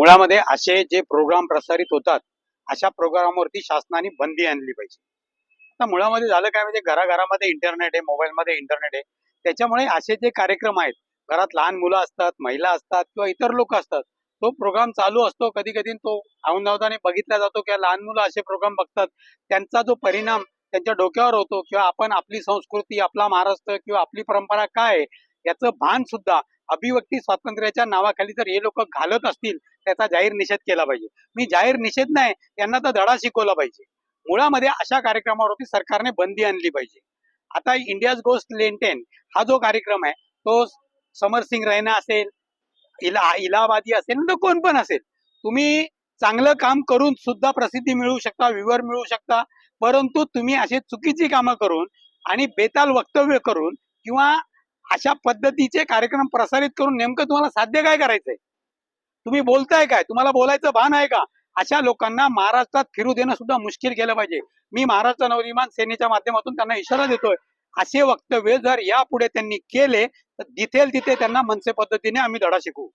मुळामध्ये असे जे प्रोग्राम प्रसारित होतात अशा प्रोग्रामवरती शासनाने बंदी आणली पाहिजे. आता मुळामध्ये झालं काय म्हणजे घराघरामध्ये इंटरनेट आहे, मोबाईलमध्ये इंटरनेट आहे. त्याच्यामुळे असे जे कार्यक्रम आहेत, घरात लहान मुलं असतात, महिला असतात किंवा इतर लोक असतात, तो प्रोग्राम चालू असतो. कधी कधी तो अवधानाने बघितला जातो किंवा लहान मुलं असे प्रोग्राम बघतात, त्यांचा जो परिणाम त्यांच्या डोक्यावर होतो किंवा आपण आपली संस्कृती, आपला महाराष्ट्र किंवा आपली परंपरा काय आहे याचं भान सुद्धा अभिव्यक्ती स्वातंत्र्याच्या नावाखाली जर हे लोक घालत असतील, त्याचा जाहीर निषेध केला पाहिजे. मी जाहीर निषेध नाही, यांना तर धडा शिकवला पाहिजे. मुळामध्ये अशा कार्यक्रमावरती सरकारने बंदी आणली पाहिजे. आता इंडियाज गोस्ट लेंटेन हा जो कार्यक्रम आहे, तो समरसिंग रैना असेल, इलाहाबादी असेल, तर कोण पण असेल, तुम्ही चांगलं काम करून सुद्धा प्रसिद्धी मिळवू शकता, व्ह्यूवर मिळवू शकता. परंतु तुम्ही असे चुकीची कामं करून आणि बेताल वक्तव्य करून किंवा अशा पद्धतीचे कार्यक्रम प्रसारित करून नेमकं तुम्हाला साध्य काय करायचंय? तुम्ही बोलताय काय? तुम्हाला बोलायचं भान आहे का? अशा लोकांना महाराष्ट्रात फिरू देणं सुद्धा मुश्किल केलं पाहिजे. मी महाराष्ट्र नवनिर्माण सेनेच्या माध्यमातून त्यांना इशारा देतोय, असे वक्तव्य जर यापुढे त्यांनी केले तर तिथे त्यांना मनसे पद्धतीने आम्ही धडा शिकवू.